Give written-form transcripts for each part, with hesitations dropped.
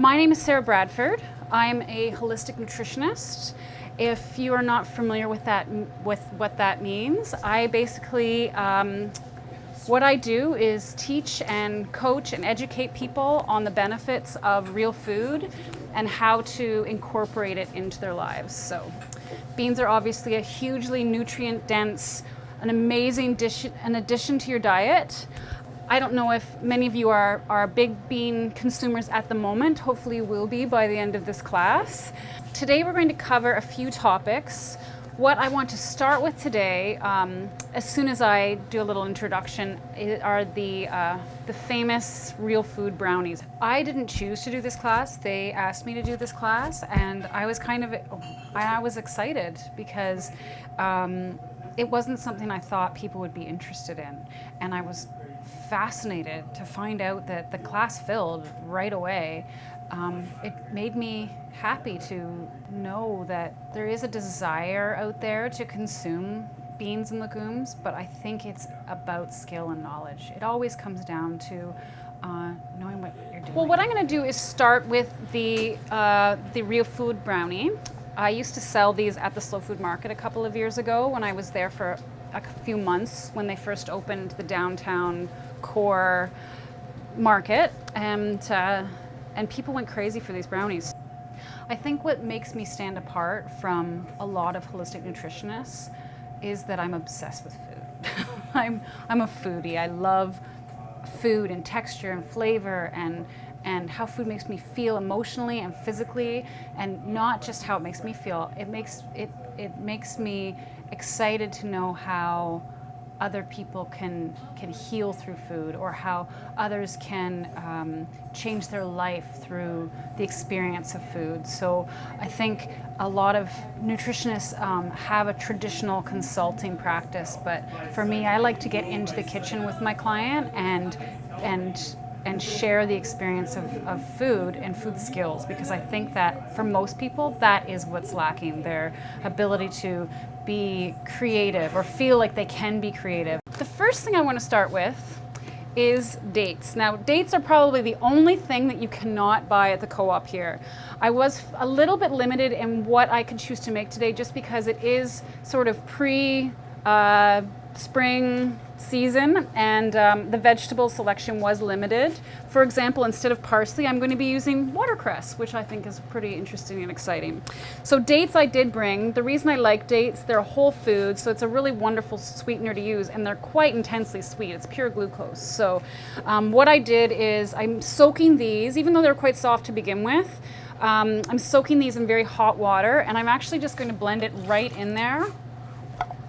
My name is Sarah Bradford. I'm a holistic nutritionist. If you are not familiar with what that means, I basically, what I do is teach and coach and educate people on the benefits of real food and how to incorporate it into their lives. So beans are obviously a hugely nutrient dense, an amazing addition to your diet. I don't know if many of you are big bean consumers at the moment. Hopefully you will be by the end of this class. Today we're going to cover a few topics. What I want to start with today, as soon as I do a little introduction, are the famous Real Food Brownies. I didn't choose to do this class. They asked me to do this class, and I was excited because it wasn't something I thought people would be interested in, and I was fascinated to find out that the class filled right away. It made me happy to know that there is a desire out there to consume beans and legumes, but I think it's about skill and knowledge. It always comes down to knowing what you're doing. Well, what I'm going to do is start with the Real Food Brownie. I used to sell these at the Slow Food Market a couple of years ago when I was there for a few months when they first opened the downtown core market, and people went crazy for these brownies. I think what makes me stand apart from a lot of holistic nutritionists is that I'm obsessed with food. I'm a foodie. I love food and texture and flavor and how food makes me feel emotionally and physically, and not just how it makes me feel. It makes me excited to know how other people can heal through food, or how others can change their life through the experience of food. So I think a lot of nutritionists have a traditional consulting practice, but for me, I like to get into the kitchen with my client and share the experience of food and food skills, because I think that for most people, that is what's lacking, their ability to be creative or feel like they can be creative. The first thing I want to start with is dates. Now, dates are probably the only thing that you cannot buy at the co-op here. I was a little bit limited in what I could choose to make today, just because it is sort of spring season, and the vegetable selection was limited. For example, instead of parsley, I'm going to be using watercress, which I think is pretty interesting and exciting. So dates I did bring. The reason I like dates, they're a whole food, so it's a really wonderful sweetener to use, and they're quite intensely sweet. It's pure glucose. So what I did is I'm soaking these, even though they're quite soft to begin with, I'm soaking these in very hot water, and I'm actually just going to blend it right in there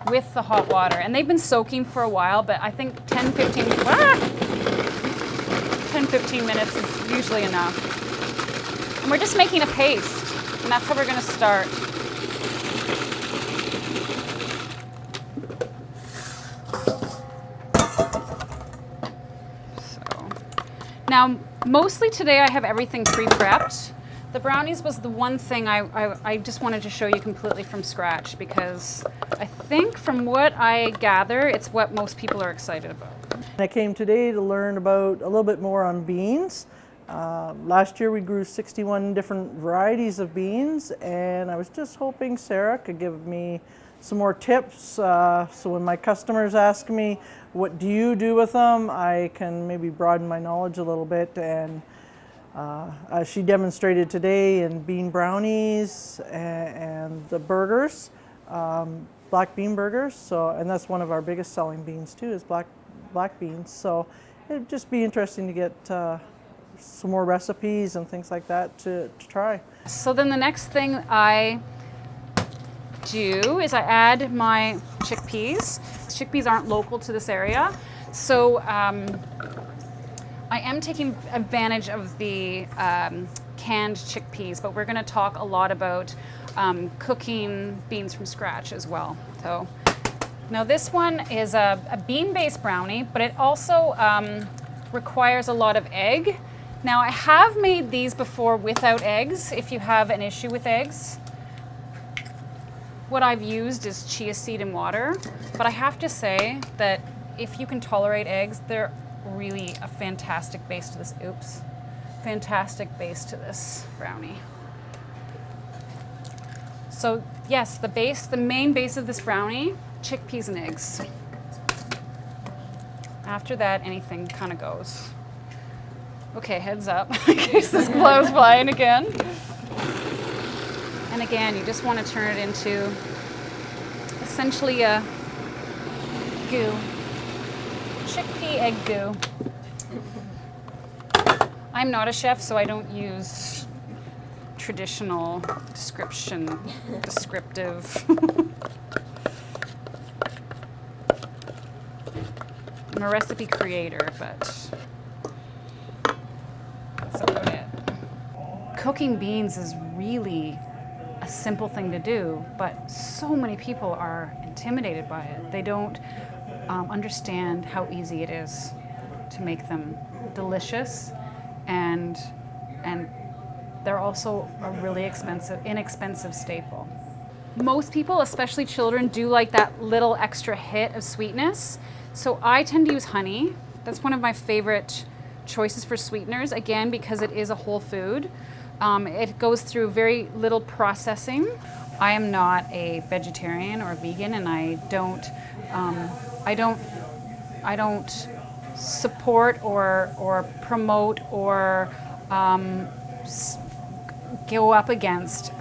with the hot water. And they've been soaking for a while, but I think 10-15 minutes is usually enough. And we're just making a paste, and that's how we're going to start. So now, mostly today I have everything pre-prepped. The brownies was the one thing I just wanted to show you completely from scratch, because I think from what I gather, it's what most people are excited about. I came today to learn about a little bit more on beans. Last year we grew 61 different varieties of beans, and I was just hoping Sarah could give me some more tips, so when my customers ask me, what do you do with them, I can maybe broaden my knowledge a little bit. And she demonstrated today in bean brownies and the burgers, black bean burgers. So, and that's one of our biggest selling beans too, is black beans. So it'd just be interesting to get some more recipes and things like that to try. So then the next thing I do is I add my chickpeas. Chickpeas aren't local to this area, so I am taking advantage of the canned chickpeas, but we're going to talk a lot about cooking beans from scratch as well. So now this one is a bean-based brownie, but it also requires a lot of egg. Now I have made these before without eggs, if you have an issue with eggs. What I've used is chia seed and water, but I have to say that if you can tolerate eggs, they're really a fantastic base to this. Oops. fantastic base to this brownie. So yes, the main base of this brownie, chickpeas and eggs. After that, anything kind of goes. Okay, heads up, in case this glow's flying again. And again, you just want to turn it into essentially a goo. Chickpea egg goo. I'm not a chef, so I don't use traditional descriptive. I'm a recipe creator, but that's about it. Cooking beans is really a simple thing to do, but so many people are intimidated by it. They don't understand how easy it is to make them delicious, and they're also a really inexpensive staple. Most people, especially children, do like that little extra hit of sweetness. So I tend to use honey. That's one of my favorite choices for sweeteners, again, because it is a whole food. It goes through very little processing. I am not a vegetarian or vegan, and I don't support or promote or go up against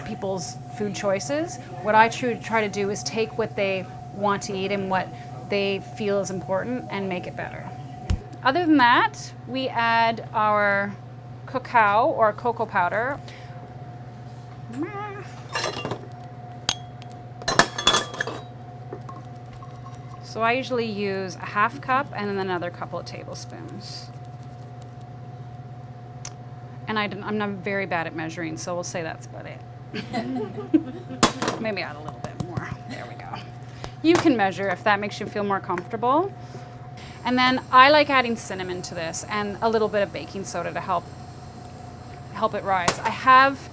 people's food choices. What I try to do is take what they want to eat and what they feel is important and make it better. Other than that, we add our cacao or cocoa powder. So I usually use a half cup and then another couple of tablespoons. And I'm not very bad at measuring, so we'll say that's about it. Maybe add a little bit more. There we go. You can measure if that makes you feel more comfortable. And then I like adding cinnamon to this and a little bit of baking soda to help it rise. I have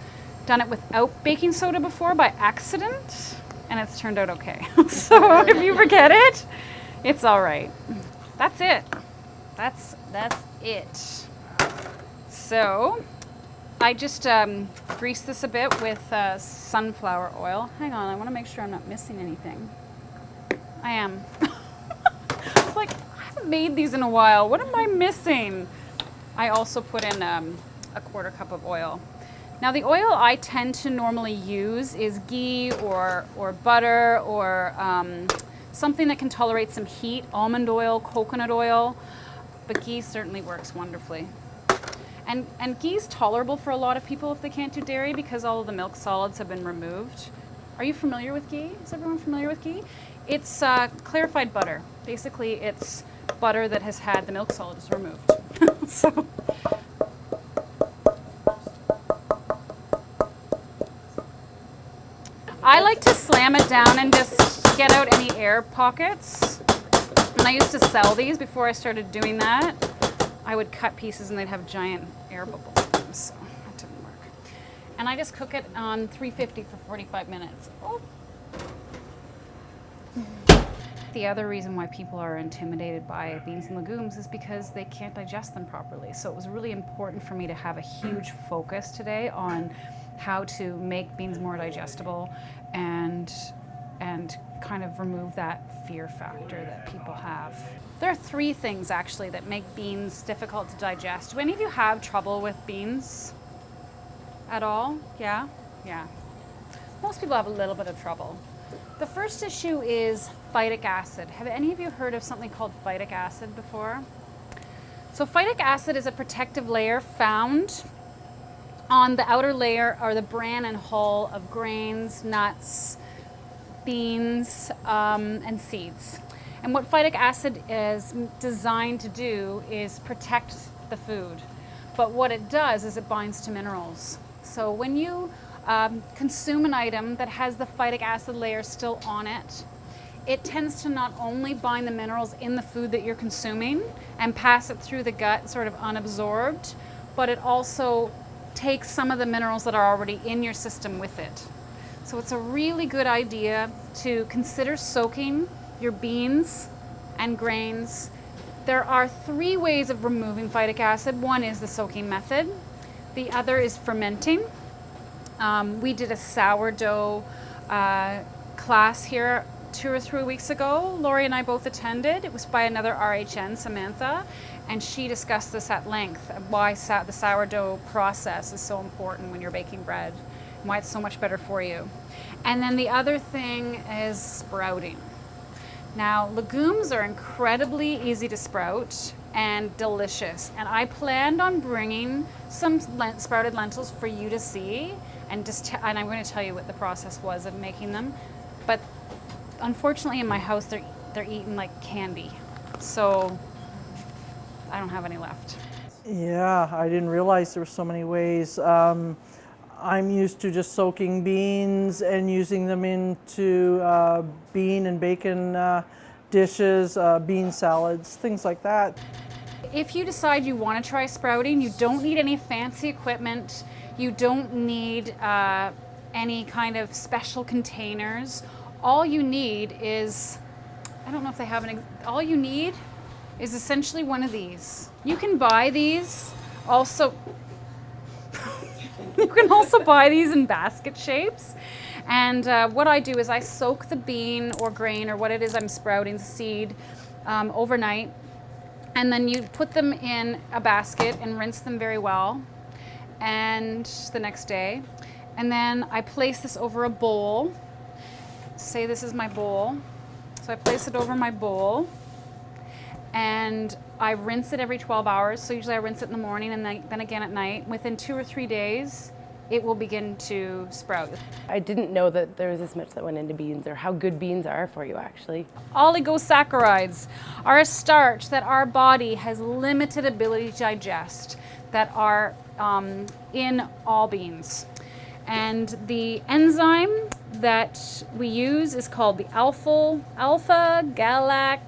done it without baking soda before by accident, and it's turned out okay. So if you forget it, it's all right. That's it. That's it. So I just grease this a bit with sunflower oil. Hang on, I want to make sure I'm not missing anything. I am. It's like, I haven't made these in a while. What am I missing? I also put in a quarter cup of oil. Now the oil I tend to normally use is ghee or butter or something that can tolerate some heat, almond oil, coconut oil, but ghee certainly works wonderfully. And ghee is tolerable for a lot of people if they can't do dairy because all of the milk solids have been removed. Are you familiar with ghee? Is everyone familiar with ghee? It's clarified butter. Basically, it's butter that has had the milk solids removed. So. I like to slam it down and just get out any air pockets. And I used to sell these before I started doing that. I would cut pieces and they'd have giant air bubbles in them, so that didn't work. And I just cook it on 350 for 45 minutes. Oh. The other reason why people are intimidated by beans and legumes is because they can't digest them properly. So it was really important for me to have a huge focus today on how to make beans more digestible and kind of remove that fear factor that people have. There are 3 things actually that make beans difficult to digest. Do any of you have trouble with beans at all? Yeah? Yeah. Most people have a little bit of trouble. The first issue is phytic acid. Have any of you heard of something called phytic acid before? So phytic acid is a protective layer found on the outer layer or the bran and hull of grains, nuts, beans, and seeds. And what phytic acid is designed to do is protect the food. But what it does is it binds to minerals. So when you consume an item that has the phytic acid layer still on it, it tends to not only bind the minerals in the food that you're consuming and pass it through the gut sort of unabsorbed, but it also takes some of the minerals that are already in your system with it. So it's a really good idea to consider soaking your beans and grains There are 3 ways of removing phytic acid. One is the soaking method. The other is fermenting. We did a sourdough class here 2 or 3 weeks ago. Lori and I both attended. It was by another RHN, Samantha, and she discussed this at length, why the sourdough process is so important when you're baking bread, and why it's so much better for you. And then the other thing is sprouting. Now, legumes are incredibly easy to sprout and delicious, and I planned on bringing some sprouted lentils for you to see, and I'm going to tell you what the process was of making them. But unfortunately, in my house, they're eaten like candy, so I don't have any left. Yeah, I didn't realize there were so many ways. I'm used to just soaking beans and using them into bean and bacon dishes, bean salads, things like that. If you decide you want to try sprouting, you don't need any fancy equipment. You don't need any kind of special containers. All you need is, I don't know if they have all you need is essentially one of these. You can buy these also. You can also buy these in basket shapes. And what I do is I soak the bean or grain or what it is I'm sprouting, the seed, overnight. And then you put them in a basket and rinse them very well. And the next day. And then I place this over a bowl. Say this is my bowl. So I place it over my bowl. And I rinse it every 12 hours. So usually I rinse it in the morning and then again at night. Within 2 or 3 days, it will begin to sprout. I didn't know that there was this much that went into beans, or how good beans are for you, actually. Oligosaccharides are a starch that our body has limited ability to digest, that are in all beans. And the enzyme that we use is called the alpha galactosidase.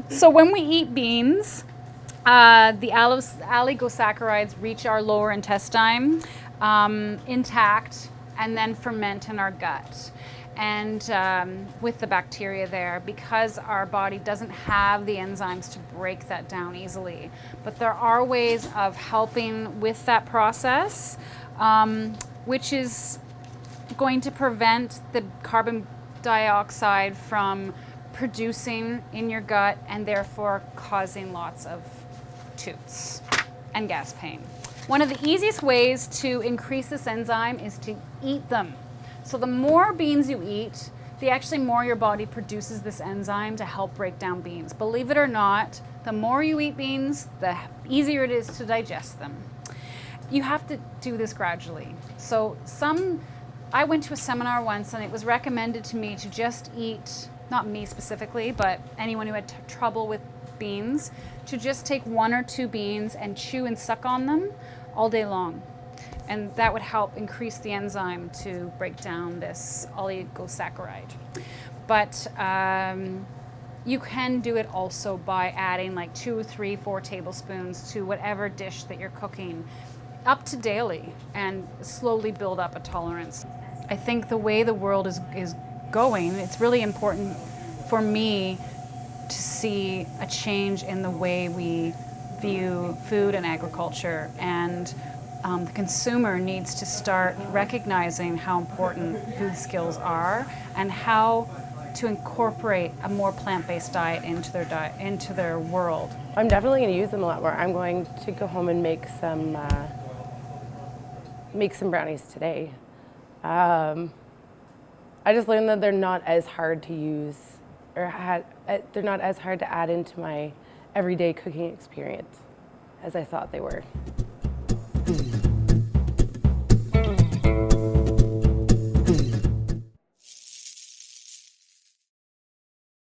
So when we eat beans, the oligosaccharides reach our lower intestine intact and then ferment in our gut. And with the bacteria there, because our body doesn't have the enzymes to break that down easily. But there are ways of helping with that process, which is going to prevent the carbon dioxide from producing in your gut and therefore causing lots of toots and gas pain. One of the easiest ways to increase this enzyme is to eat them. So the more beans you eat, the actually more your body produces this enzyme to help break down beans. Believe it or not, the more you eat beans, the easier it is to digest them. You have to do this gradually. So I went to a seminar once and it was recommended to me to just eat, not me specifically, but anyone who had trouble with beans, to just take 1 or 2 beans and chew and suck on them all day long. And that would help increase the enzyme to break down this oligosaccharide. But you can do it also by adding like 2, 3, 4 tablespoons to whatever dish that you're cooking up to daily and slowly build up a tolerance. I think the way the world is going, it's really important for me to see a change in the way we view food and agriculture, and the consumer needs to start recognizing how important food skills are and how to incorporate a more plant-based diet into their world. I'm definitely going to use them a lot more. I'm going to go home and make some brownies today. I just learned that they're not as hard to use, or they're not as hard to add into my everyday cooking experience as I thought they were.